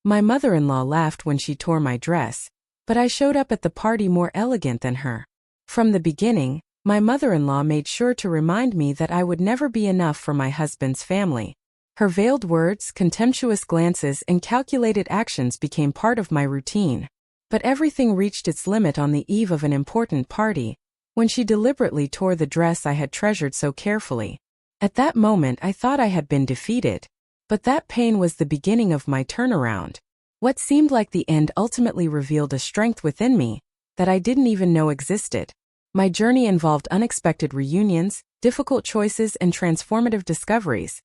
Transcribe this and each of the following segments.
My mother-in-law laughed when she tore my dress, but I showed up at the party more elegant than her. From the beginning, my mother-in-law made sure to remind me that I would never be enough for my husband's family. Her veiled words, contemptuous glances, and calculated actions became part of my routine. But everything reached its limit on the eve of an important party, when she deliberately tore the dress I had treasured so carefully. At that moment I thought I had been defeated. But that pain was the beginning of my turnaround. What seemed like the end ultimately revealed a strength within me that I didn't even know existed. My journey involved unexpected reunions, difficult choices, and transformative discoveries,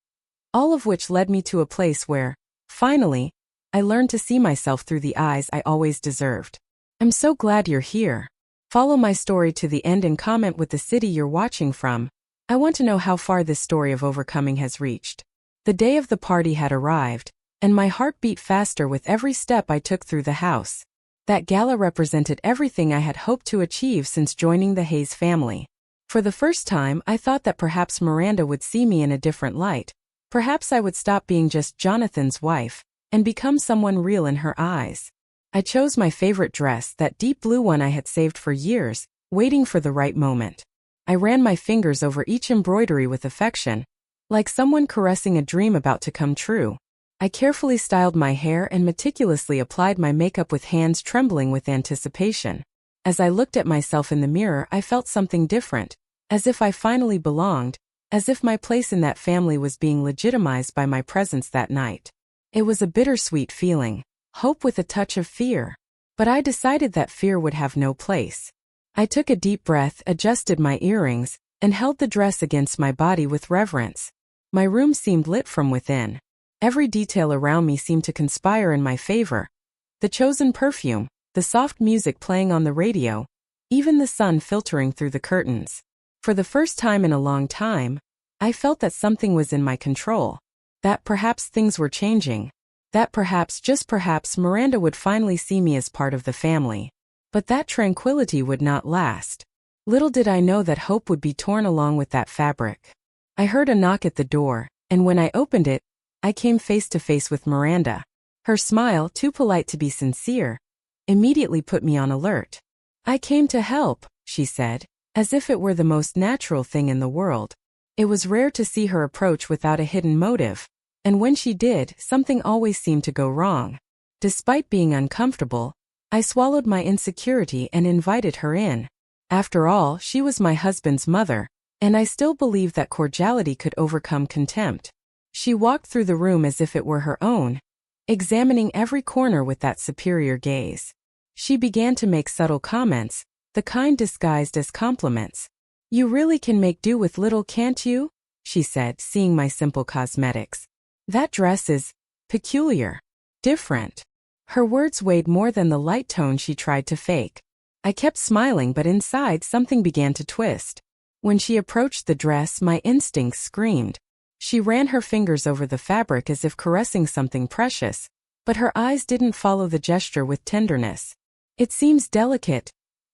all of which led me to a place where, finally, I learned to see myself through the eyes I always deserved. I'm so glad you're here. Follow my story to the end and comment with the city you're watching from. I want to know how far this story of overcoming has reached. The day of the party had arrived, and my heart beat faster with every step I took through the house. That gala represented everything I had hoped to achieve since joining the Hayes family. For the first time, I thought that perhaps Miranda would see me in a different light. Perhaps I would stop being just Jonathan's wife and become someone real in her eyes. I chose my favorite dress, that deep blue one I had saved for years, waiting for the right moment. I ran my fingers over each embroidery with affection, like someone caressing a dream about to come true. I carefully styled my hair and meticulously applied my makeup with hands trembling with anticipation. As I looked at myself in the mirror, I felt something different, as if I finally belonged, as if my place in that family was being legitimized by my presence that night. It was a bittersweet feeling, hope with a touch of fear. But I decided that fear would have no place. I took a deep breath, adjusted my earrings, and held the dress against my body with reverence. My room seemed lit from within. Every detail around me seemed to conspire in my favor. The chosen perfume, the soft music playing on the radio, even the sun filtering through the curtains. For the first time in a long time, I felt that something was in my control. That perhaps things were changing. That perhaps, just perhaps, Miranda would finally see me as part of the family. But that tranquility would not last. Little did I know that hope would be torn along with that fabric. I heard a knock at the door, and when I opened it, I came face to face with Miranda. Her smile, too polite to be sincere, immediately put me on alert. "I came to help," she said, as if it were the most natural thing in the world. It was rare to see her approach without a hidden motive, and when she did, something always seemed to go wrong. Despite being uncomfortable, I swallowed my insecurity and invited her in. After all, she was my husband's mother, and I still believed that cordiality could overcome contempt. She walked through the room as if it were her own, examining every corner with that superior gaze. She began to make subtle comments, the kind disguised as compliments. "You really can make do with little, can't you?" she said, seeing my simple cosmetics. "That dress is peculiar, different." Her words weighed more than the light tone she tried to fake. I kept smiling, but inside something began to twist. When she approached the dress, my instincts screamed. She ran her fingers over the fabric as if caressing something precious, but her eyes didn't follow the gesture with tenderness. "It seems delicate,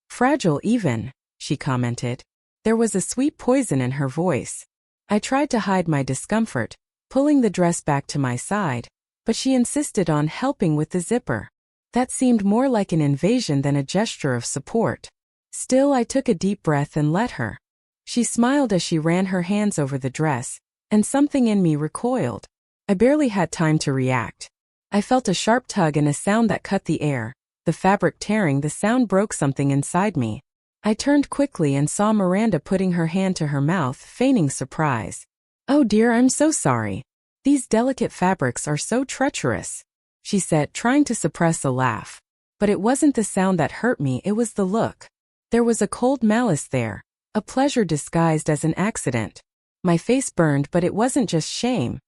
fragile even," she commented. There was a sweet poison in her voice. I tried to hide my discomfort, pulling the dress back to my side, but she insisted on helping with the zipper. That seemed more like an invasion than a gesture of support. Still, I took a deep breath and let her. She smiled as she ran her hands over the dress, and something in me recoiled. I barely had time to react. I felt a sharp tug and a sound that cut the air. The fabric tearing, the sound broke something inside me. I turned quickly and saw Miranda putting her hand to her mouth, feigning surprise. "Oh dear, I'm so sorry. These delicate fabrics are so treacherous," she said, trying to suppress a laugh. But it wasn't the sound that hurt me, it was the look. There was a cold malice there, a pleasure disguised as an accident. My face burned, but it wasn't just shame.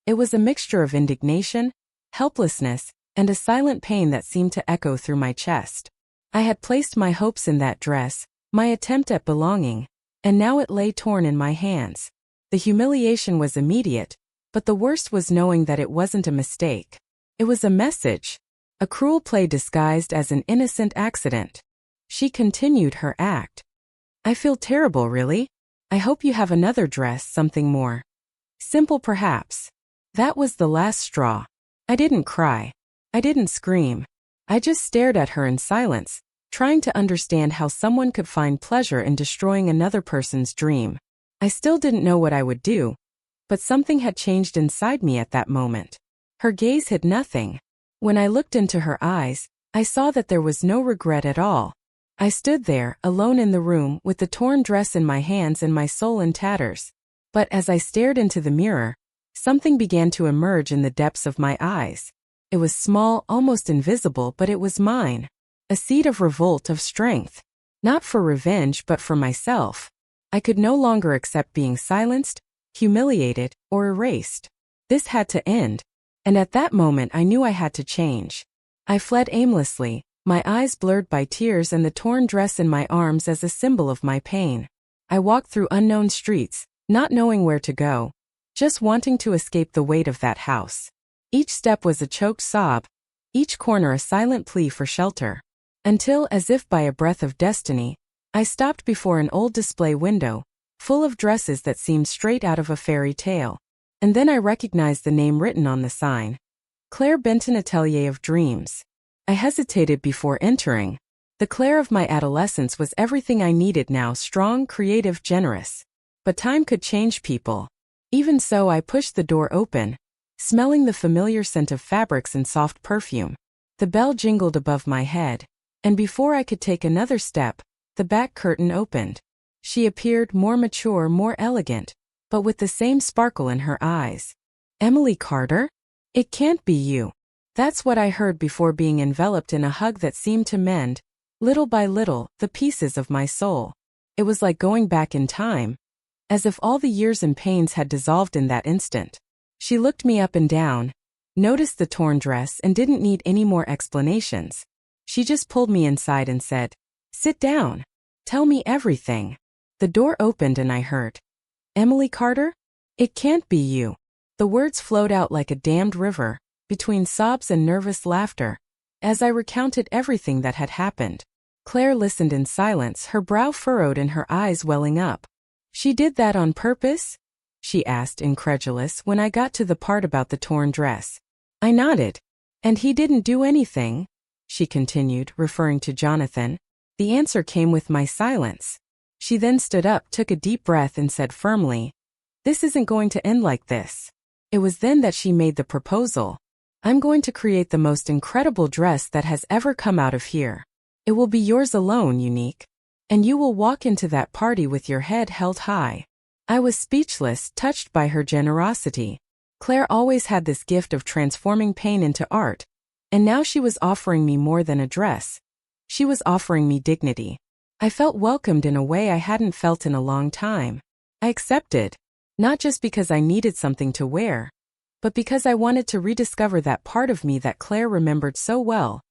It was a mixture of indignation, helplessness, and a silent pain that seemed to echo through my chest. I had placed my hopes in that dress, my attempt at belonging, and now it lay torn in my hands. The humiliation was immediate, but the worst was knowing that it wasn't a mistake. It was a message, a cruel play disguised as an innocent accident. She continued her act. "I feel terrible, really. I hope you have another dress, something more simple perhaps." That was the last straw. I didn't cry. I didn't scream. I just stared at her in silence, trying to understand how someone could find pleasure in destroying another person's dream. I still didn't know what I would do, but something had changed inside me at that moment. Her gaze hid nothing. When I looked into her eyes, I saw that there was no regret at all. I stood there, alone in the room, with the torn dress in my hands and my soul in tatters. But as I stared into the mirror, something began to emerge in the depths of my eyes. It was small, almost invisible, but it was mine. A seed of revolt, of strength. Not for revenge, but for myself. I could no longer accept being silenced, humiliated, or erased. This had to end. And at that moment I knew I had to change. I fled aimlessly, my eyes blurred by tears and the torn dress in my arms as a symbol of my pain. I walked through unknown streets, not knowing where to go, just wanting to escape the weight of that house. Each step was a choked sob, each corner a silent plea for shelter. Until, as if by a breath of destiny, I stopped before an old display window, full of dresses that seemed straight out of a fairy tale. And then I recognized the name written on the sign. Claire Benton, Atelier of Dreams. I hesitated before entering. The Claire of my adolescence was everything I needed now, strong, creative, generous. But time could change people. Even so, I pushed the door open, smelling the familiar scent of fabrics and soft perfume. The bell jingled above my head, and before I could take another step, the back curtain opened. She appeared, more mature, more elegant, but with the same sparkle in her eyes. Emily Carter? It can't be you. That's what I heard before being enveloped in a hug that seemed to mend, little by little, the pieces of my soul. It was like going back in time, as if all the years and pains had dissolved in that instant. She looked me up and down, noticed the torn dress, and didn't need any more explanations. She just pulled me inside and said, "Sit down. Tell me everything." The door opened and I heard, "Emily Carter? It can't be you." The words flowed out like a dammed river, between sobs and nervous laughter, as I recounted everything that had happened. Claire listened in silence, her brow furrowed and her eyes welling up. "She did that on purpose?" she asked, incredulous, when I got to the part about the torn dress. I nodded. "And he didn't do anything?" she continued, referring to Jonathan. The answer came with my silence. She then stood up, took a deep breath, and said firmly, "This isn't going to end like this." It was then that she made the proposal. "I'm going to create the most incredible dress that has ever come out of here. It will be yours alone, unique. And you will walk into that party with your head held high." I was speechless, touched by her generosity. Claire always had this gift of transforming pain into art, and now she was offering me more than a dress. She was offering me dignity. I felt welcomed in a way I hadn't felt in a long time. I accepted, not just because I needed something to wear, but because I wanted to rediscover that part of me that Claire remembered so well,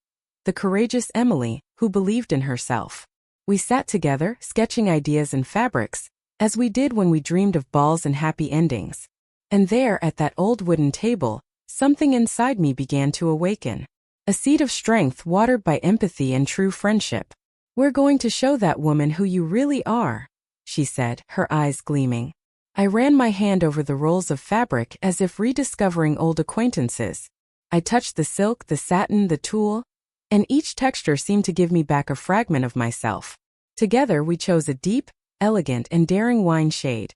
the courageous Emily, who believed in herself. We sat together, sketching ideas and fabrics, as we did when we dreamed of balls and happy endings. And there, at that old wooden table, something inside me began to awaken. A seed of strength watered by empathy and true friendship. "We're going to show that woman who you really are," she said, her eyes gleaming. I ran my hand over the rolls of fabric as if rediscovering old acquaintances. I touched the silk, the satin, the tulle, and each texture seemed to give me back a fragment of myself. Together we chose a deep, elegant, and daring wine shade.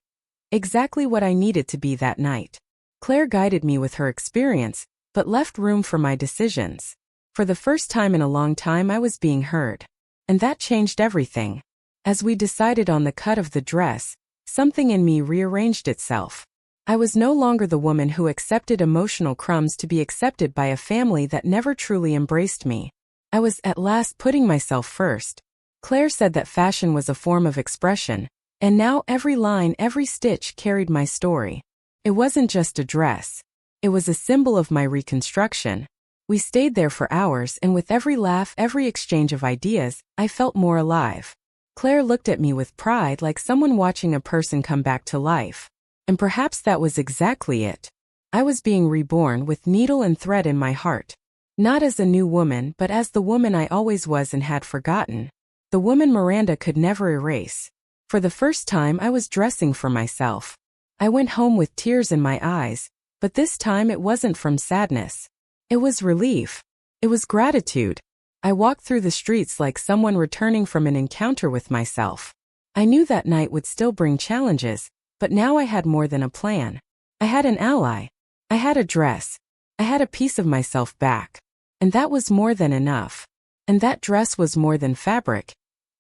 Exactly what I needed to be that night. Claire guided me with her experience, but left room for my decisions. For the first time in a long time I was being heard. And that changed everything. As we decided on the cut of the dress, something in me rearranged itself. I was no longer the woman who accepted emotional crumbs to be accepted by a family that never truly embraced me. I was at last putting myself first. Claire said that fashion was a form of expression, and now every line, every stitch carried my story. It wasn't just a dress. It was a symbol of my reconstruction. We stayed there for hours, and with every laugh, every exchange of ideas, I felt more alive. Claire looked at me with pride, like someone watching a person come back to life. And perhaps that was exactly it. I was being reborn with needle and thread in my heart. Not as a new woman, but as the woman I always was and had forgotten. The woman Miranda could never erase. For the first time I was dressing for myself. I went home with tears in my eyes, but this time it wasn't from sadness. It was relief. It was gratitude. I walked through the streets like someone returning from an encounter with myself. I knew that night would still bring challenges, but now I had more than a plan. I had an ally. I had a dress. I had a piece of myself back. And that was more than enough. And that dress was more than fabric.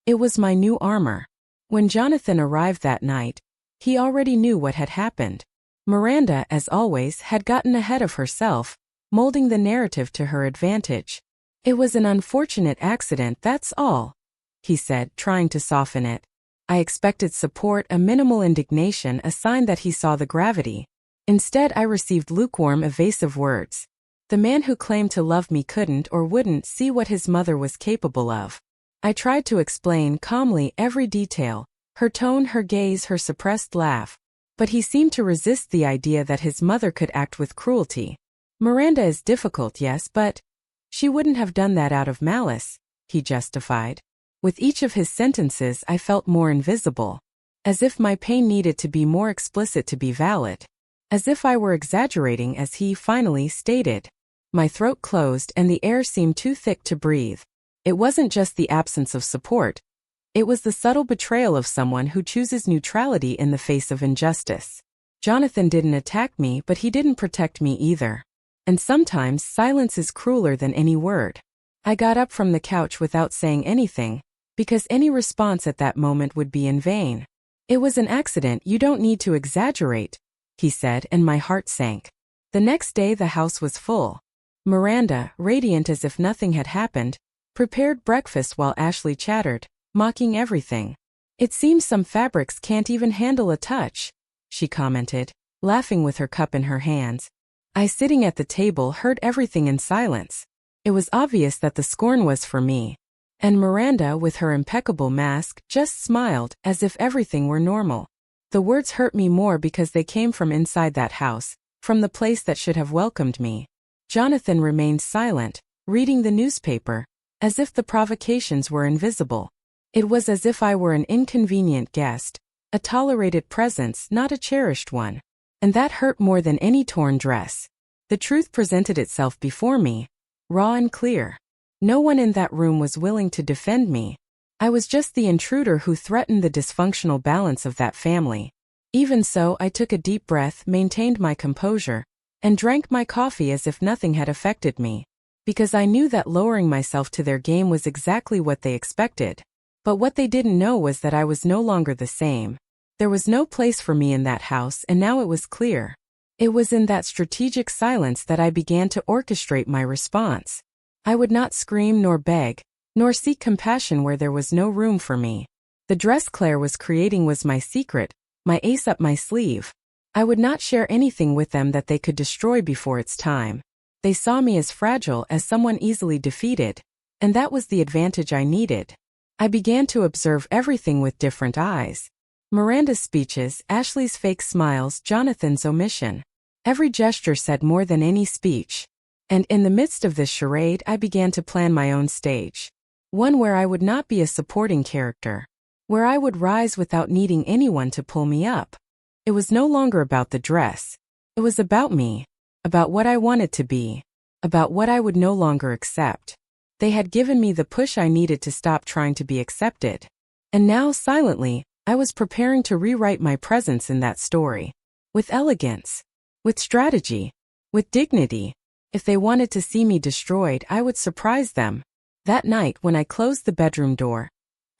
It was my new armor. When Jonathan arrived that night, he already knew what had happened. Miranda, as always, had gotten ahead of herself, molding the narrative to her advantage. It was an unfortunate accident, that's all, he said, trying to soften it. I expected support, a minimal indignation, a sign that he saw the gravity. Instead, I received lukewarm, evasive words. The man who claimed to love me couldn't or wouldn't see what his mother was capable of. I tried to explain calmly every detail, her tone, her gaze, her suppressed laugh. But he seemed to resist the idea that his mother could act with cruelty. Miranda is difficult, yes, but she wouldn't have done that out of malice, he justified. With each of his sentences, I felt more invisible. As if my pain needed to be more explicit to be valid. As if I were exaggerating, as he finally stated. My throat closed and the air seemed too thick to breathe. It wasn't just the absence of support. It was the subtle betrayal of someone who chooses neutrality in the face of injustice. Jonathan didn't attack me, but he didn't protect me either. And sometimes silence is crueler than any word. I got up from the couch without saying anything, because any response at that moment would be in vain. It was an accident, you don't need to exaggerate, he said, and my heart sank. The next day the house was full. Miranda, radiant as if nothing had happened, prepared breakfast while Ashley chattered, mocking everything. It seems some fabrics can't even handle a touch, she commented, laughing with her cup in her hands. I, sitting at the table, heard everything in silence. It was obvious that the scorn was for me. And Miranda, with her impeccable mask, just smiled, as if everything were normal. The words hurt me more because they came from inside that house, from the place that should have welcomed me. Jonathan remained silent, reading the newspaper, as if the provocations were invisible. It was as if I were an inconvenient guest, a tolerated presence, not a cherished one. And that hurt more than any torn dress. The truth presented itself before me, raw and clear. No one in that room was willing to defend me. I was just the intruder who threatened the dysfunctional balance of that family. Even so, I took a deep breath, maintained my composure, and drank my coffee as if nothing had affected me. Because I knew that lowering myself to their game was exactly what they expected. But what they didn't know was that I was no longer the same. There was no place for me in that house, and now it was clear. It was in that strategic silence that I began to orchestrate my response. I would not scream nor beg, nor seek compassion where there was no room for me. The dress Claire was creating was my secret, my ace up my sleeve. I would not share anything with them that they could destroy before its time. They saw me as fragile, as someone easily defeated, and that was the advantage I needed. I began to observe everything with different eyes. Miranda's speeches, Ashley's fake smiles, Jonathan's omission. Every gesture said more than any speech. And in the midst of this charade, I began to plan my own stage. One where I would not be a supporting character. Where I would rise without needing anyone to pull me up. It was no longer about the dress. It was about me. About what I wanted to be. About what I would no longer accept. They had given me the push I needed to stop trying to be accepted. And now, silently, I was preparing to rewrite my presence in that story. With elegance. With strategy. With dignity. If they wanted to see me destroyed, I would surprise them. That night, when I closed the bedroom door,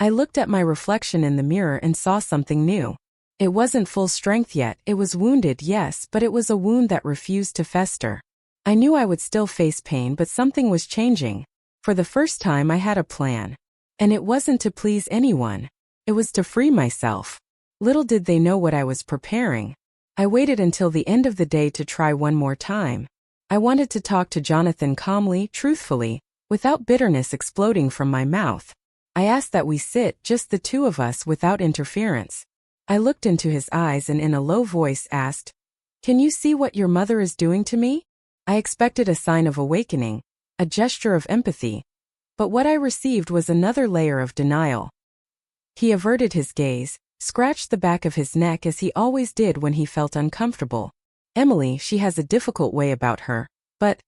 I looked at my reflection in the mirror and saw something new. It wasn't full strength yet, it was wounded, yes, but it was a wound that refused to fester. I knew I would still face pain, but something was changing. For the first time, I had a plan. And it wasn't to please anyone. It was to free myself. Little did they know what I was preparing. I waited until the end of the day to try one more time. I wanted to talk to Jonathan calmly, truthfully, without bitterness exploding from my mouth. I asked that we sit, just the two of us, without interference. I looked into his eyes and in a low voice asked, "Can you see what your mother is doing to me?" I expected a sign of awakening, a gesture of empathy. But what I received was another layer of denial. He averted his gaze, scratched the back of his neck as he always did when he felt uncomfortable. "Emily, she has a difficult way about her, but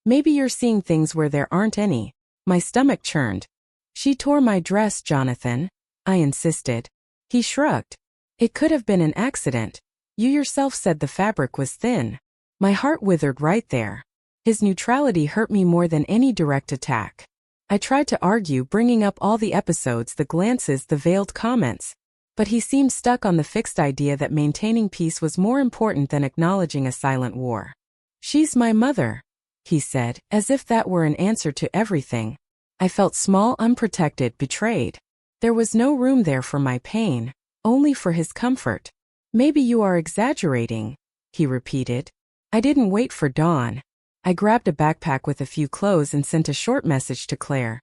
Maybe you're seeing things where there aren't any. My stomach churned. She tore my dress, Jonathan, I insisted. He shrugged. It could have been an accident. You yourself said the fabric was thin. My heart withered right there. His neutrality hurt me more than any direct attack. I tried to argue, bringing up all the episodes, the glances, the veiled comments. But he seemed stuck on the fixed idea that maintaining peace was more important than acknowledging a silent war. She's my mother, he said, as if that were an answer to everything. I felt small, unprotected, betrayed. There was no room there for my pain, only for his comfort. Maybe you are exaggerating, he repeated. I didn't wait for dawn. I grabbed a backpack with a few clothes and sent a short message to Claire.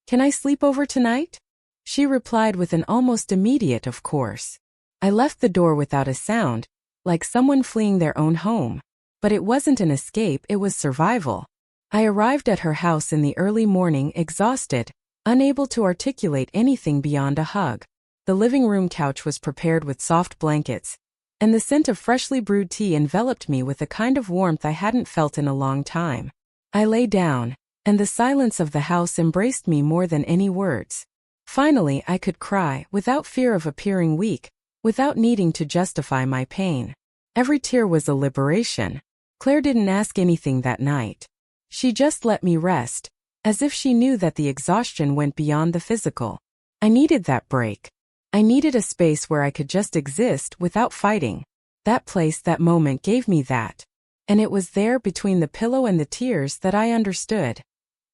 Can I sleep over tonight? She replied with an almost immediate of course. I left the door without a sound, like someone fleeing their own home. But it wasn't an escape, it was survival. I arrived at her house in the early morning, exhausted, unable to articulate anything beyond a hug. The living room couch was prepared with soft blankets, and the scent of freshly brewed tea enveloped me with a kind of warmth I hadn't felt in a long time. I lay down, and the silence of the house embraced me more than any words. Finally, I could cry, without fear of appearing weak, without needing to justify my pain. Every tear was a liberation. Claire didn't ask anything that night. She just let me rest, as if she knew that the exhaustion went beyond the physical. I needed that break. I needed a space where I could just exist without fighting. That place, that moment gave me that. And it was there, between the pillow and the tears, that I understood.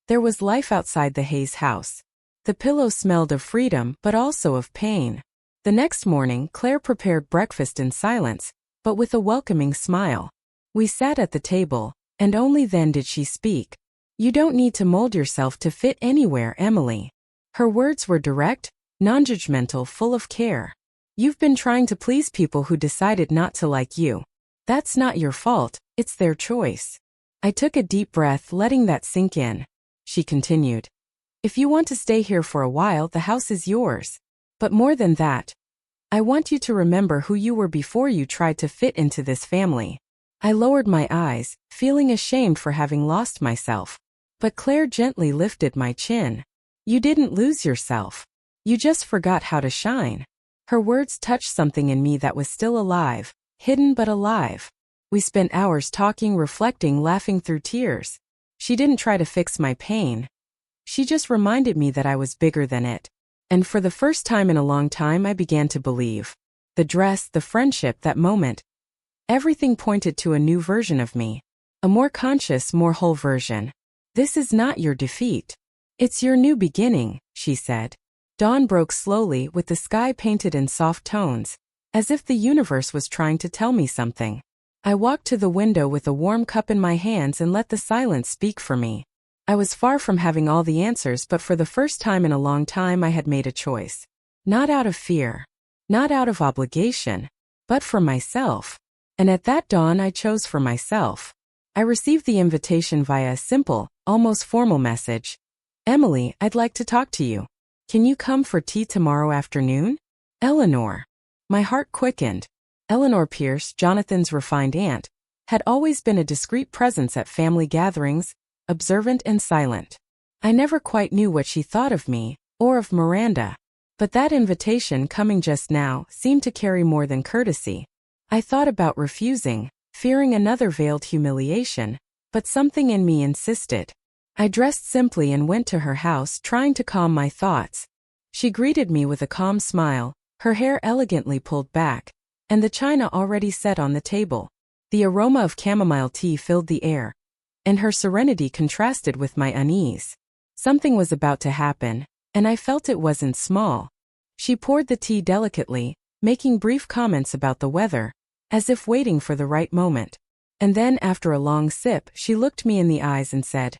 There was life outside the Hayes house. The pillow smelled of freedom, but also of pain. The next morning, Claire prepared breakfast in silence, but with a welcoming smile. We sat at the table, and only then did she speak. You don't need to mold yourself to fit anywhere, Emily. Her words were direct, non-judgmental, full of care. You've been trying to please people who decided not to like you. That's not your fault, it's their choice. I took a deep breath, letting that sink in. She continued. If you want to stay here for a while, the house is yours. But more than that, I want you to remember who you were before you tried to fit into this family. I lowered my eyes, feeling ashamed for having lost myself. But Claire gently lifted my chin. You didn't lose yourself. You just forgot how to shine. Her words touched something in me that was still alive, hidden but alive. We spent hours talking, reflecting, laughing through tears. She didn't try to fix my pain. She just reminded me that I was bigger than it. And for the first time in a long time, I began to believe. The dress, the friendship, that moment. Everything pointed to a new version of me. A more conscious, more whole version. This is not your defeat. It's your new beginning, she said. Dawn broke slowly, with the sky painted in soft tones, as if the universe was trying to tell me something. I walked to the window with a warm cup in my hands and let the silence speak for me. I was far from having all the answers, but for the first time in a long time I had made a choice. Not out of fear, not out of obligation, but for myself. And at that dawn I chose for myself. I received the invitation via a simple, almost formal message. Emily, I'd like to talk to you. Can you come for tea tomorrow afternoon? Eleanor. My heart quickened. Eleanor Pierce, Jonathan's refined aunt, had always been a discreet presence at family gatherings, observant and silent. I never quite knew what she thought of me, or of Miranda. But that invitation, coming just now, seemed to carry more than courtesy. I thought about refusing, fearing another veiled humiliation, but something in me insisted. I dressed simply and went to her house, trying to calm my thoughts. She greeted me with a calm smile, her hair elegantly pulled back, and the china already set on the table. The aroma of chamomile tea filled the air, and her serenity contrasted with my unease. Something was about to happen, and I felt it wasn't small. She poured the tea delicately, making brief comments about the weather, as if waiting for the right moment. And then, after a long sip, she looked me in the eyes and said,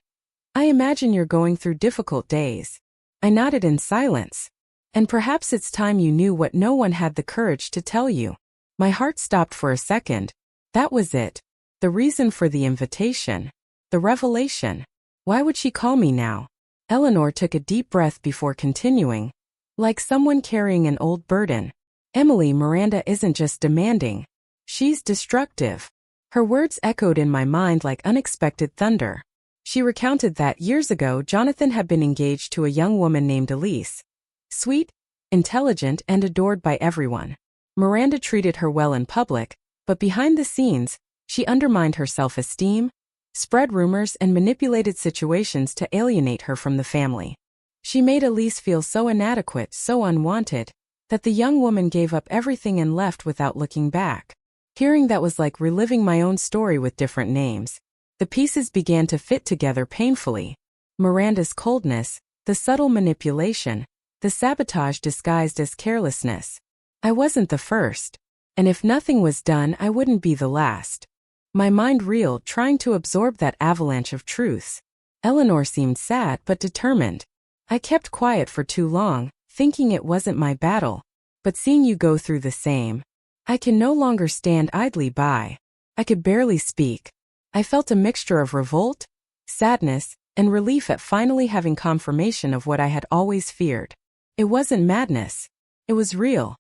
I imagine you're going through difficult days. I nodded in silence. And perhaps it's time you knew what no one had the courage to tell you. My heart stopped for a second. That was it. The reason for the invitation. The revelation. Why would she call me now? Eleanor took a deep breath before continuing. Like someone carrying an old burden. Emily, Miranda isn't just demanding. She's destructive. Her words echoed in my mind like unexpected thunder. She recounted that years ago Jonathan had been engaged to a young woman named Elise. Sweet, intelligent, and adored by everyone. Miranda treated her well in public, but behind the scenes, she undermined her self-esteem, spread rumors, and manipulated situations to alienate her from the family. She made Elise feel so inadequate, so unwanted, that the young woman gave up everything and left without looking back. Hearing that was like reliving my own story with different names. The pieces began to fit together painfully. Miranda's coldness, the subtle manipulation, the sabotage disguised as carelessness. I wasn't the first. And if nothing was done, I wouldn't be the last. My mind reeled, trying to absorb that avalanche of truths. Eleanor seemed sad but determined. I kept quiet for too long, thinking it wasn't my battle. But seeing you go through the same, I can no longer stand idly by. I could barely speak. I felt a mixture of revolt, sadness, and relief at finally having confirmation of what I had always feared. It wasn't madness. It was real.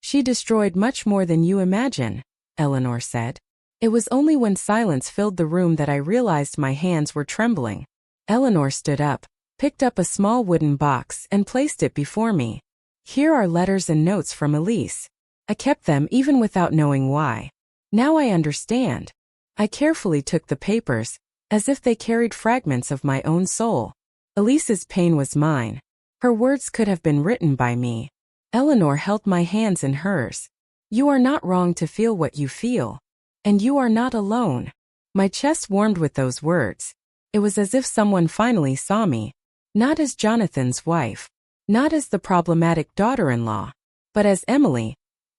She destroyed much more than you imagine, Eleanor said. It was only when silence filled the room that I realized my hands were trembling. Eleanor stood up, picked up a small wooden box, and placed it before me. Here are letters and notes from Elise. I kept them even without knowing why. Now I understand. I carefully took the papers, as if they carried fragments of my own soul. Elise's pain was mine. Her words could have been written by me. Eleanor held my hands in hers. You are not wrong to feel what you feel. And you are not alone. My chest warmed with those words. It was as if someone finally saw me. Not as Jonathan's wife. Not as the problematic daughter-in-law. But as Emily.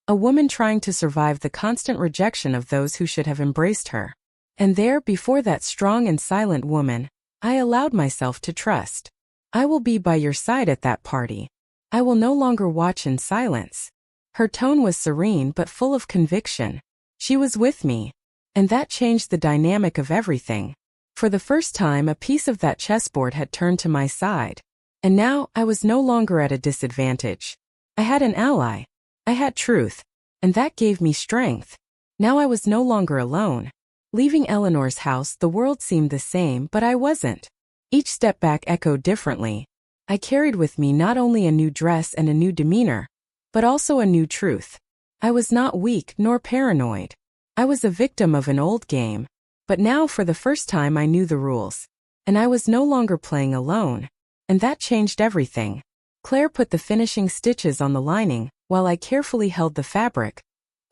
A woman trying to survive the constant rejection of those who should have embraced her. And there, before that strong and silent woman, I allowed myself to trust. I will be by your side at that party. I will no longer watch in silence. Her tone was serene but full of conviction. She was with me. And that changed the dynamic of everything. For the first time, a piece of that chessboard had turned to my side. And now, I was no longer at a disadvantage. I had an ally. I had truth. And that gave me strength. Now I was no longer alone. Leaving Eleanor's house, the world seemed the same, but I wasn't. Each step back echoed differently. I carried with me not only a new dress and a new demeanor, but also a new truth. I was not weak nor paranoid. I was a victim of an old game. But now for the first time I knew the rules. And I was no longer playing alone. And that changed everything. Claire put the finishing stitches on the lining, while I carefully held the fabric.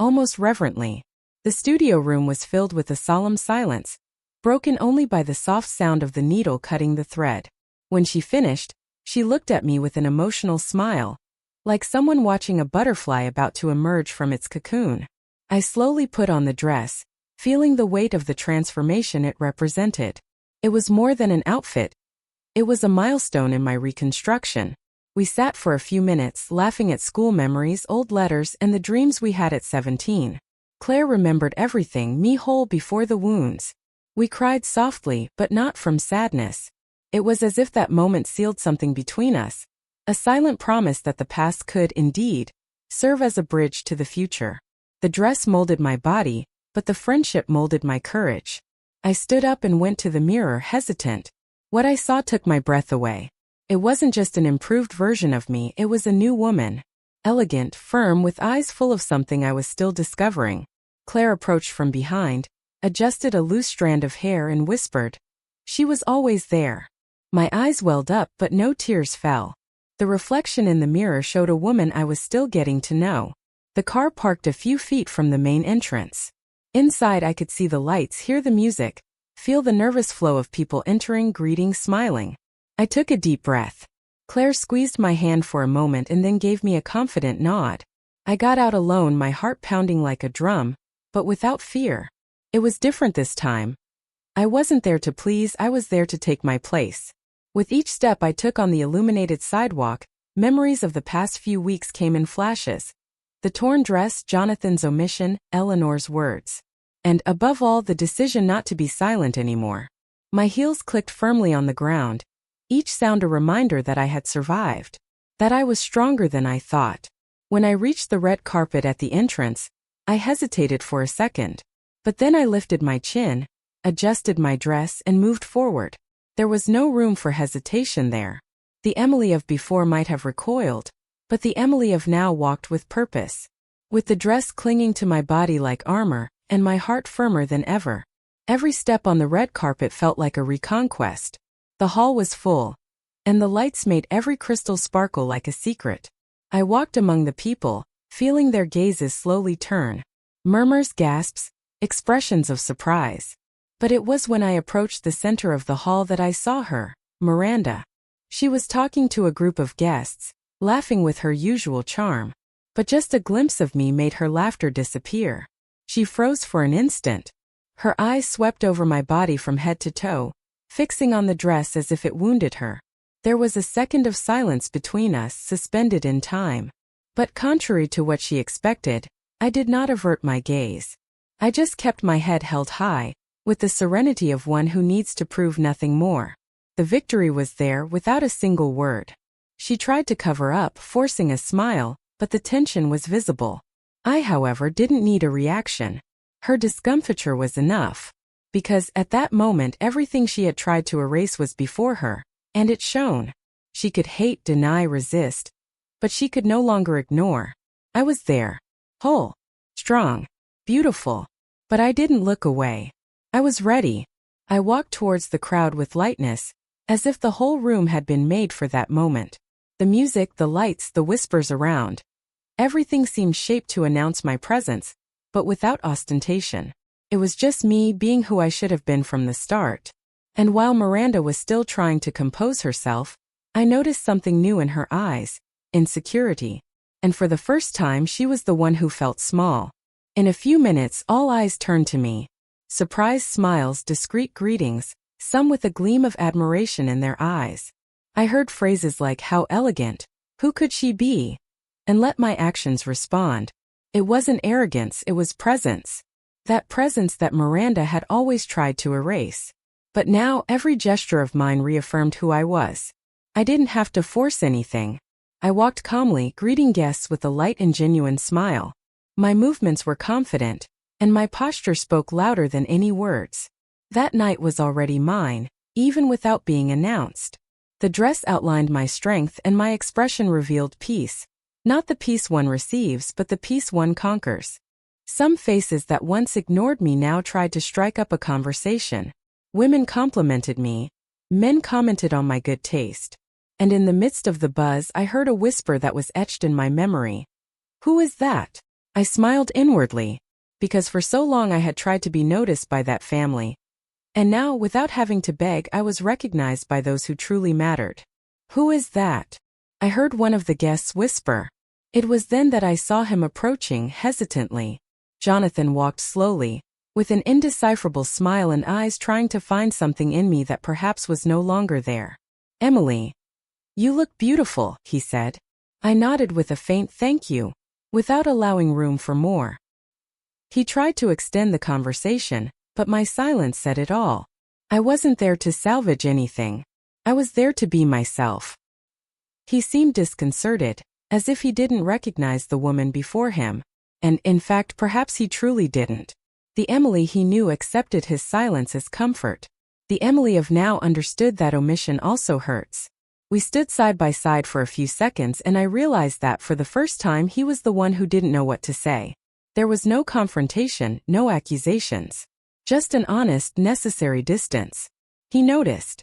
Almost reverently. The studio room was filled with a solemn silence, broken only by the soft sound of the needle cutting the thread. When she finished, she looked at me with an emotional smile, like someone watching a butterfly about to emerge from its cocoon. I slowly put on the dress, feeling the weight of the transformation it represented. It was more than an outfit. It was a milestone in my reconstruction. We sat for a few minutes, laughing at school memories, old letters, and the dreams we had at 17. Claire remembered everything, me whole before the wounds. We cried softly, but not from sadness. It was as if that moment sealed something between us. A silent promise that the past could, indeed, serve as a bridge to the future. The dress molded my body, but the friendship molded my courage. I stood up and went to the mirror, hesitant. What I saw took my breath away. It wasn't just an improved version of me, it was a new woman. Elegant, firm, with eyes full of something I was still discovering. Claire approached from behind, adjusted a loose strand of hair and whispered. She was always there. My eyes welled up but no tears fell. The reflection in the mirror showed a woman I was still getting to know. The car parked a few feet from the main entrance. Inside I could see the lights, hear the music, feel the nervous flow of people entering, greeting, smiling. I took a deep breath. Claire squeezed my hand for a moment and then gave me a confident nod. I got out alone, my heart pounding like a drum, but without fear. It was different this time. I wasn't there to please, I was there to take my place. With each step I took on the illuminated sidewalk, memories of the past few weeks came in flashes. The torn dress, Jonathan's omission, Eleanor's words. And, above all, the decision not to be silent anymore. My heels clicked firmly on the ground, each sound a reminder that I had survived. That I was stronger than I thought. When I reached the red carpet at the entrance, I hesitated for a second. But then I lifted my chin, adjusted my dress, and moved forward. There was no room for hesitation there. The Emily of before might have recoiled, but the Emily of now walked with purpose. With the dress clinging to my body like armor, and my heart firmer than ever. Every step on the red carpet felt like a reconquest. The hall was full, and the lights made every crystal sparkle like a secret. I walked among the people, feeling their gazes slowly turn. Murmurs, gasps, expressions of surprise. But it was when I approached the center of the hall that I saw her, Miranda. She was talking to a group of guests, laughing with her usual charm. But just a glimpse of me made her laughter disappear. She froze for an instant. Her eyes swept over my body from head to toe, fixing on the dress as if it wounded her. There was a second of silence between us, suspended in time. But contrary to what she expected, I did not avert my gaze. I just kept my head held high, with the serenity of one who needs to prove nothing more. The victory was there without a single word. She tried to cover up, forcing a smile, but the tension was visible. I, however, didn't need a reaction. Her discomfiture was enough. Because at that moment everything she had tried to erase was before her, and it shone. She could hate, deny, resist, but she could no longer ignore. I was there. Whole. Strong. Beautiful. But I didn't look away. I was ready. I walked towards the crowd with lightness, as if the whole room had been made for that moment. The music, the lights, the whispers around. Everything seemed shaped to announce my presence, but without ostentation. It was just me being who I should have been from the start. And while Miranda was still trying to compose herself, I noticed something new in her eyes, insecurity. And for the first time she was the one who felt small. In a few minutes all eyes turned to me. Surprised smiles, discreet greetings, some with a gleam of admiration in their eyes. I heard phrases like, "How elegant," "Who could she be?" And let my actions respond. It wasn't arrogance, it was presence. That presence that Miranda had always tried to erase. But now every gesture of mine reaffirmed who I was. I didn't have to force anything. I walked calmly, greeting guests with a light and genuine smile. My movements were confident, and my posture spoke louder than any words. That night was already mine, even without being announced. The dress outlined my strength and my expression revealed peace. Not the peace one receives, but the peace one conquers. Some faces that once ignored me now tried to strike up a conversation. Women complimented me. Men commented on my good taste. And in the midst of the buzz I heard a whisper that was etched in my memory. "Who is that?" I smiled inwardly, because for so long I had tried to be noticed by that family. And now, without having to beg, I was recognized by those who truly mattered. "Who is that?" I heard one of the guests whisper. It was then that I saw him approaching, hesitantly. Jonathan walked slowly, with an indecipherable smile and eyes trying to find something in me that perhaps was no longer there. "Emily, you look beautiful," he said. I nodded with a faint thank you, without allowing room for more. He tried to extend the conversation, but my silence said it all. I wasn't there to salvage anything. I was there to be myself. He seemed disconcerted, as if he didn't recognize the woman before him. And, in fact, perhaps he truly didn't. The Emily he knew accepted his silence as comfort. The Emily of now understood that omission also hurts. We stood side by side for a few seconds and I realized that for the first time he was the one who didn't know what to say. There was no confrontation, no accusations. Just an honest, necessary distance. He noticed.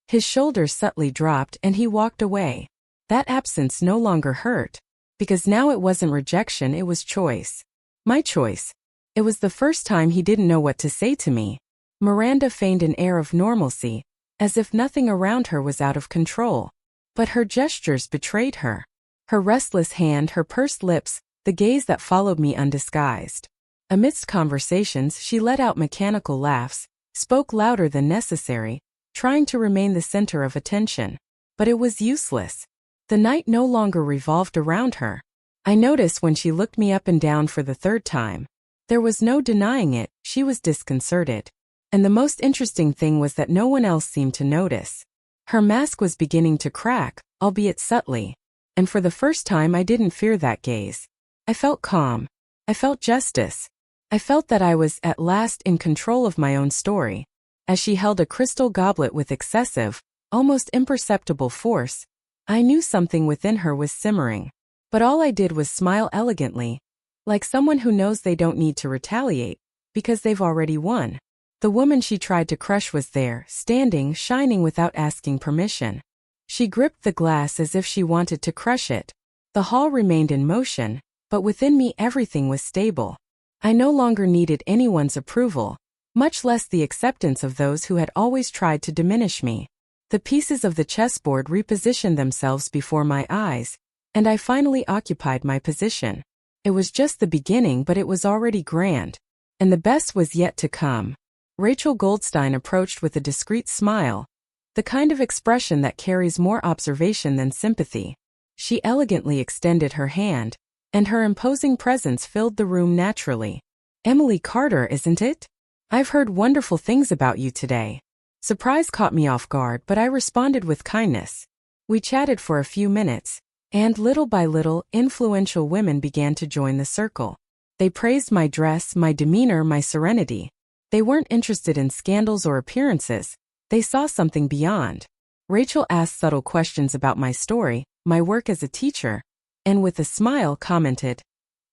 His shoulders subtly dropped and he walked away. That absence no longer hurt. Because now it wasn't rejection, it was choice. My choice. It was the first time he didn't know what to say to me. Miranda feigned an air of normalcy, as if nothing around her was out of control. But her gestures betrayed her. Her restless hand, her pursed lips, the gaze that followed me undisguised. Amidst conversations, she let out mechanical laughs, spoke louder than necessary, trying to remain the center of attention. But it was useless. The night no longer revolved around her. I noticed when she looked me up and down for the third time. There was no denying it, she was disconcerted. And the most interesting thing was that no one else seemed to notice. Her mask was beginning to crack, albeit subtly. And for the first time I didn't fear that gaze. I felt calm. I felt justice. I felt that I was, at last, in control of my own story. as she held a crystal goblet with excessive, almost imperceptible force. I knew something within her was simmering. But all I did was smile elegantly, like someone who knows they don't need to retaliate, because they've already won. The woman she tried to crush was there, standing, shining without asking permission. She gripped the glass as if she wanted to crush it. The hall remained in motion, but within me everything was stable. I no longer needed anyone's approval, much less the acceptance of those who had always tried to diminish me. The pieces of the chessboard repositioned themselves before my eyes, and I finally occupied my position. It was just the beginning, but it was already grand. And the best was yet to come. Rachel Goldstein approached with a discreet smile, the kind of expression that carries more observation than sympathy. She elegantly extended her hand, and her imposing presence filled the room naturally. "Emily Carter, isn't it? I've heard wonderful things about you today." Surprise caught me off guard, but I responded with kindness. We chatted for a few minutes, and little by little, influential women began to join the circle. They praised my dress, my demeanor, my serenity. They weren't interested in scandals or appearances. They saw something beyond. Rachel asked subtle questions about my story, my work as a teacher, and with a smile commented,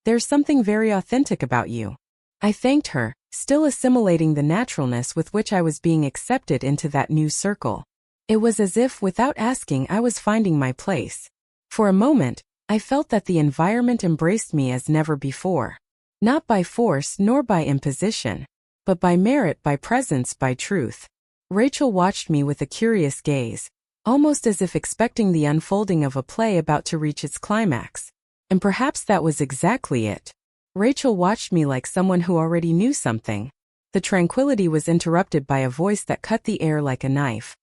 "There's something very authentic about you." I thanked her, still assimilating the naturalness with which I was being accepted into that new circle. It was as if, without asking, I was finding my place. For a moment, I felt that the environment embraced me as never before. Not by force nor by imposition, but by merit, by presence, by truth. Rachel watched me with a curious gaze, almost as if expecting the unfolding of a play about to reach its climax. And perhaps that was exactly it. Rachel watched me like someone who already knew something. The tranquility was interrupted by a voice that cut the air like a knife.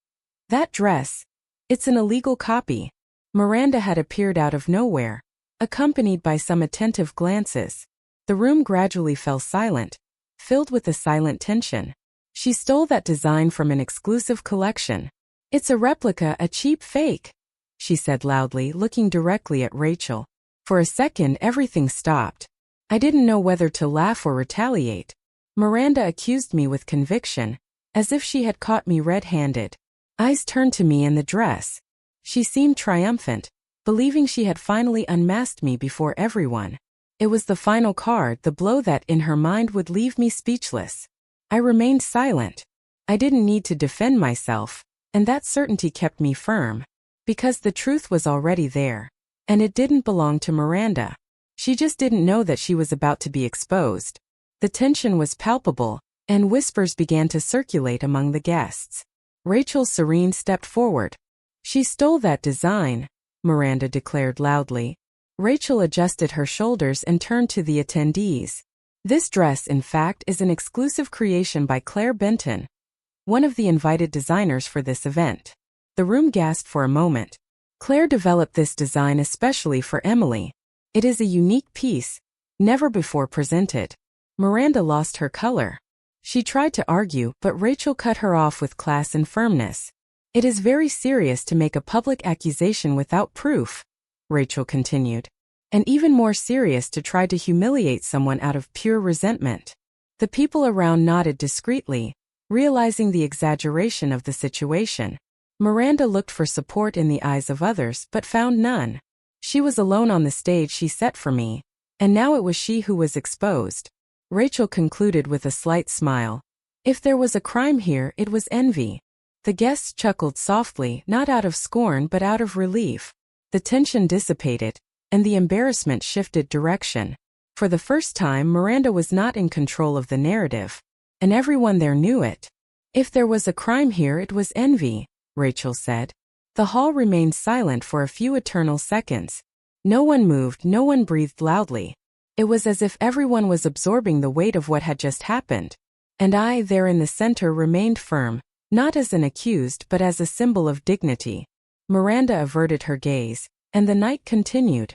"That dress. It's an illegal copy." Miranda had appeared out of nowhere, accompanied by some attentive glances. The room gradually fell silent, filled with a silent tension. "She stole that design from an exclusive collection. It's a replica, a cheap fake," she said loudly, looking directly at Rachel. For a second, everything stopped. I didn't know whether to laugh or retaliate. Miranda accused me with conviction, as if she had caught me red-handed. Eyes turned to me and the dress. She seemed triumphant, believing she had finally unmasked me before everyone. It was the final card, the blow that, in her mind, would leave me speechless. I remained silent. I didn't need to defend myself, and that certainty kept me firm. Because the truth was already there. And it didn't belong to Miranda. She just didn't know that she was about to be exposed. The tension was palpable, and whispers began to circulate among the guests. Rachel Serene stepped forward. "She stole that design," Miranda declared loudly. Rachel adjusted her shoulders and turned to the attendees. "This dress, in fact, is an exclusive creation by Claire Benton, one of the invited designers for this event." The room gasped for a moment. "Claire developed this design especially for Emily. It is a unique piece, never before presented." Miranda lost her color. She tried to argue, but Rachel cut her off with class and firmness. "It is very serious to make a public accusation without proof," Rachel continued, "and even more serious to try to humiliate someone out of pure resentment." The people around nodded discreetly, realizing the exaggeration of the situation. Miranda looked for support in the eyes of others but found none. She was alone on the stage she set for me, and now it was she who was exposed. Rachel concluded with a slight smile. "If there was a crime here, it was envy." The guests chuckled softly, not out of scorn but out of relief. The tension dissipated, and the embarrassment shifted direction. For the first time, Miranda was not in control of the narrative, and everyone there knew it. "If there was a crime here, it was envy," Rachel said. The hall remained silent for a few eternal seconds. No one moved, no one breathed loudly. It was as if everyone was absorbing the weight of what had just happened. And I, there in the center, remained firm, not as an accused but as a symbol of dignity. Miranda averted her gaze, and the night continued,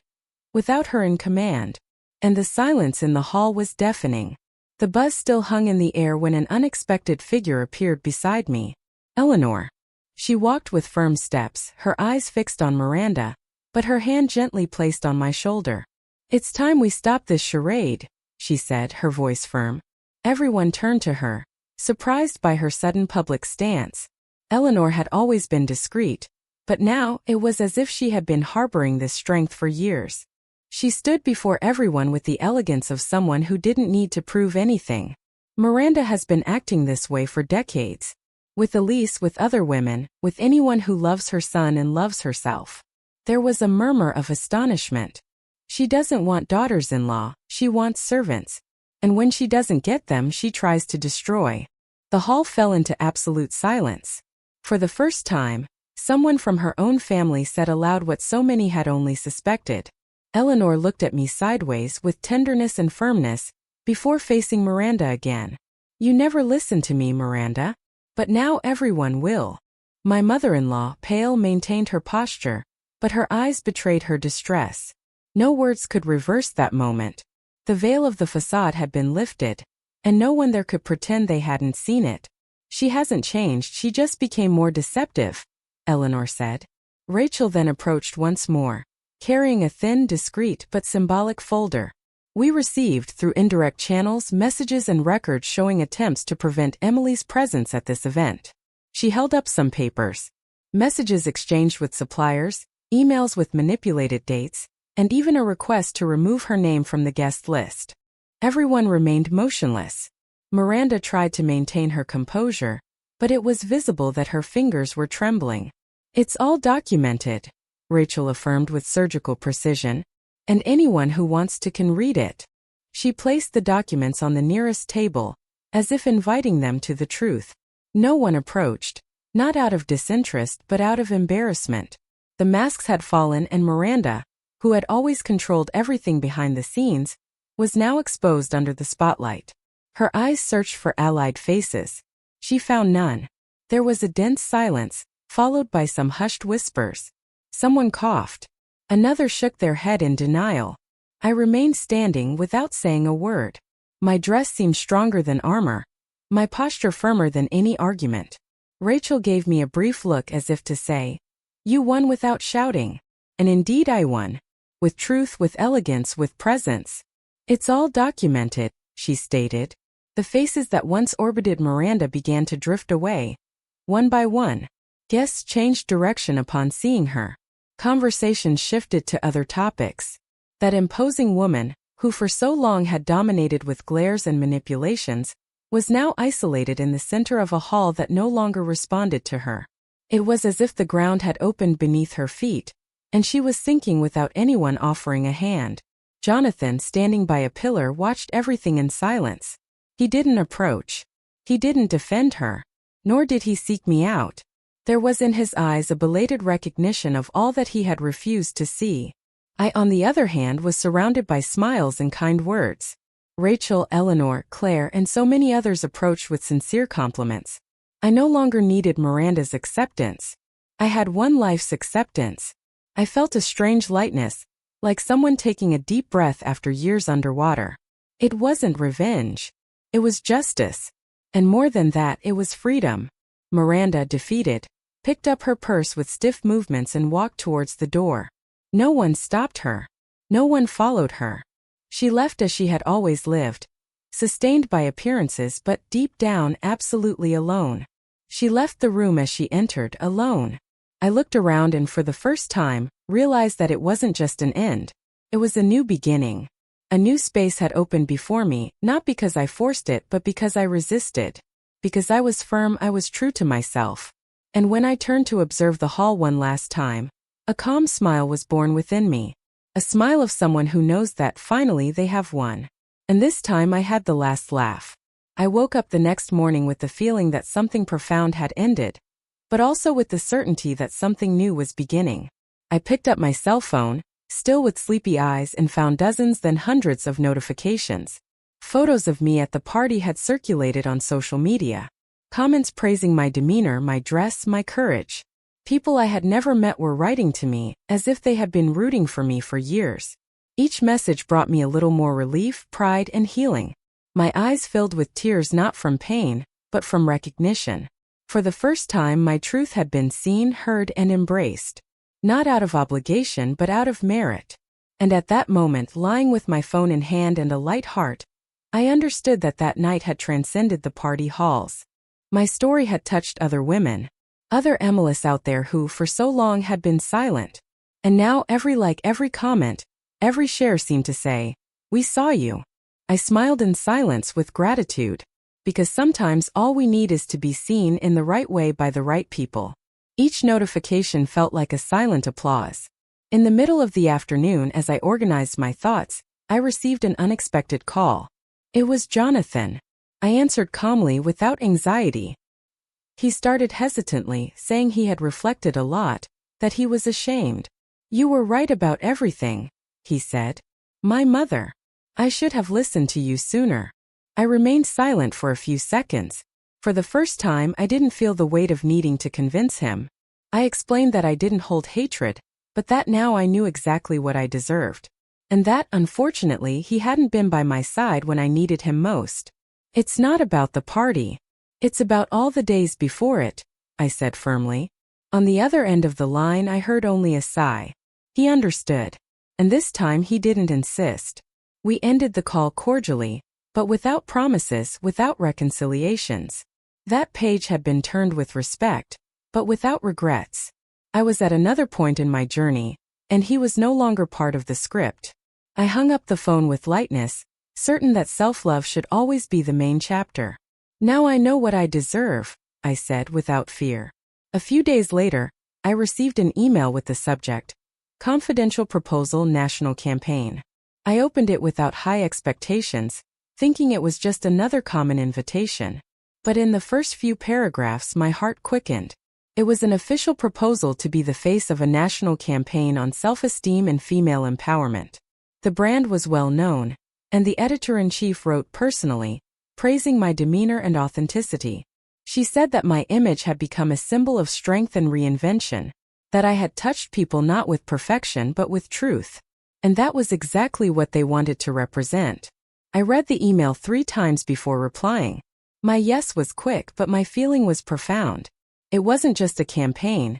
without her in command. And the silence in the hall was deafening. The buzz still hung in the air when an unexpected figure appeared beside me. Eleanor. She walked with firm steps, her eyes fixed on Miranda, but her hand gently placed on my shoulder. "It's time we stop this charade," she said, her voice firm. Everyone turned to her. Surprised by her sudden public stance, Eleanor had always been discreet, but now it was as if she had been harboring this strength for years. She stood before everyone with the elegance of someone who didn't need to prove anything. Miranda has been acting this way for decades. With Elise, with other women, with anyone who loves her son and loves herself. There was a murmur of astonishment. She doesn't want daughters-in-law, she wants servants. And when she doesn't get them, she tries to destroy. The hall fell into absolute silence. For the first time, someone from her own family said aloud what so many had only suspected. Eleanor looked at me sideways with tenderness and firmness, before facing Miranda again. You never listened to me, Miranda. But now everyone will. My mother-in-law, pale, maintained her posture, but her eyes betrayed her distress. No words could reverse that moment. The veil of the facade had been lifted, and no one there could pretend they hadn't seen it. She hasn't changed, she just became more deceptive, Eleanor said. Rachel then approached once more, carrying a thin, discreet but symbolic folder. We received, through indirect channels, messages and records showing attempts to prevent Emily's presence at this event. She held up some papers. Messages exchanged with suppliers, emails with manipulated dates, and even a request to remove her name from the guest list. Everyone remained motionless. Miranda tried to maintain her composure, but it was visible that her fingers were trembling. It's all documented, Rachel affirmed with surgical precision. And anyone who wants to can read it. She placed the documents on the nearest table, as if inviting them to the truth. No one approached, not out of disinterest but out of embarrassment. The masks had fallen and Miranda, who had always controlled everything behind the scenes, was now exposed under the spotlight. Her eyes searched for allied faces. She found none. There was a dense silence, followed by some hushed whispers. Someone coughed. Another shook their head in denial. I remained standing without saying a word. My dress seemed stronger than armor, my posture firmer than any argument. Rachel gave me a brief look as if to say, "You won without shouting." And indeed I won. With truth, with elegance, with presence. It's all documented, she stated. The faces that once orbited Miranda began to drift away. One by one. Guests changed direction upon seeing her. Conversation shifted to other topics. That imposing woman, who for so long had dominated with glares and manipulations, was now isolated in the center of a hall that no longer responded to her. It was as if the ground had opened beneath her feet, and she was sinking without anyone offering a hand. Jonathan, standing by a pillar, watched everything in silence. He didn't approach. He didn't defend her. Nor did he seek me out. There was in his eyes a belated recognition of all that he had refused to see. I, on the other hand, was surrounded by smiles and kind words. Rachel, Eleanor, Claire, and so many others approached with sincere compliments. I no longer needed Miranda's acceptance. I had one life's acceptance. I felt a strange lightness, like someone taking a deep breath after years underwater. It wasn't revenge. It was justice. And more than that, it was freedom. Miranda, defeated, picked up her purse with stiff movements and walked towards the door. No one stopped her. No one followed her. She left as she had always lived, sustained by appearances but deep down absolutely alone. She left the room as she entered, alone. I looked around and for the first time, realized that it wasn't just an end. It was a new beginning. A new space had opened before me, not because I forced it but because I resisted. Because I was firm, I was true to myself. And when I turned to observe the hall one last time, a calm smile was born within me. A smile of someone who knows that finally they have won. And this time I had the last laugh. I woke up the next morning with the feeling that something profound had ended, but also with the certainty that something new was beginning. I picked up my cell phone, still with sleepy eyes, and found dozens then hundreds of notifications. Photos of me at the party had circulated on social media. Comments praising my demeanor, my dress, my courage. People I had never met were writing to me, as if they had been rooting for me for years. Each message brought me a little more relief, pride, and healing. My eyes filled with tears, not from pain, but from recognition. For the first time, my truth had been seen, heard, and embraced. Not out of obligation, but out of merit. And at that moment, lying with my phone in hand and a light heart, I understood that that night had transcended the party halls. My story had touched other women, other Emilis out there who for so long had been silent. And now every like, every comment, every share seemed to say, "We saw you." I smiled in silence with gratitude, because sometimes all we need is to be seen in the right way by the right people. Each notification felt like a silent applause. In the middle of the afternoon, as I organized my thoughts, I received an unexpected call. It was Jonathan. I answered calmly without anxiety. He started hesitantly, saying he had reflected a lot, that he was ashamed. "You were right about everything," he said. "My mother. I should have listened to you sooner." I remained silent for a few seconds. For the first time, I didn't feel the weight of needing to convince him. I explained that I didn't hold hatred, but that now I knew exactly what I deserved. And that, unfortunately, he hadn't been by my side when I needed him most. "It's not about the party. It's about all the days before it," I said firmly. On the other end of the line, I heard only a sigh. He understood. And this time he didn't insist. We ended the call cordially, but without promises, without reconciliations. That page had been turned with respect, but without regrets. I was at another point in my journey, and he was no longer part of the script. I hung up the phone with lightness, certain that self-love should always be the main chapter. "Now I know what I deserve," I said without fear. A few days later, I received an email with the subject, "Confidential Proposal National Campaign." I opened it without high expectations, thinking it was just another common invitation. But in the first few paragraphs my heart quickened. It was an official proposal to be the face of a national campaign on self-esteem and female empowerment. The brand was well known, and the editor-in-chief wrote personally, praising my demeanor and authenticity. She said that my image had become a symbol of strength and reinvention, that I had touched people not with perfection but with truth. And that was exactly what they wanted to represent. I read the email 3 times before replying. My yes was quick, but my feeling was profound. It wasn't just a campaign.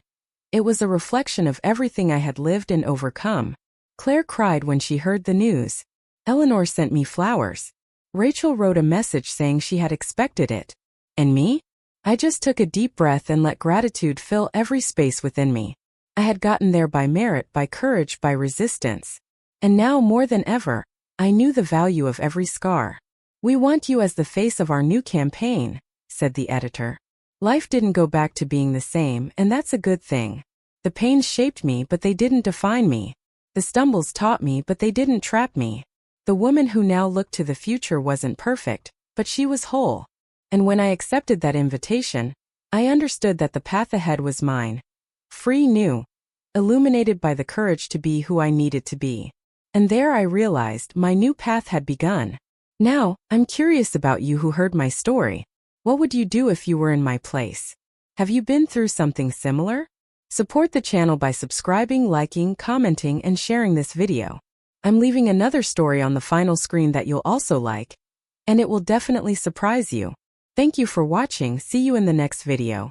It was a reflection of everything I had lived and overcome. Claire cried when she heard the news. Eleanor sent me flowers. Rachel wrote a message saying she had expected it. And me? I just took a deep breath and let gratitude fill every space within me. I had gotten there by merit, by courage, by resistance. And now more than ever, I knew the value of every scar. "We want you as the face of our new campaign," said the editor. Life didn't go back to being the same, and that's a good thing. The pains shaped me, but they didn't define me. The stumbles taught me, but they didn't trap me. The woman who now looked to the future wasn't perfect, but she was whole. And when I accepted that invitation, I understood that the path ahead was mine. Free, new, illuminated by the courage to be who I needed to be. And there I realized my new path had begun. Now, I'm curious about you who heard my story. What would you do if you were in my place? Have you been through something similar? Support the channel by subscribing, liking, commenting, and sharing this video. I'm leaving another story on the final screen that you'll also like, and it will definitely surprise you. Thank you for watching. See you in the next video.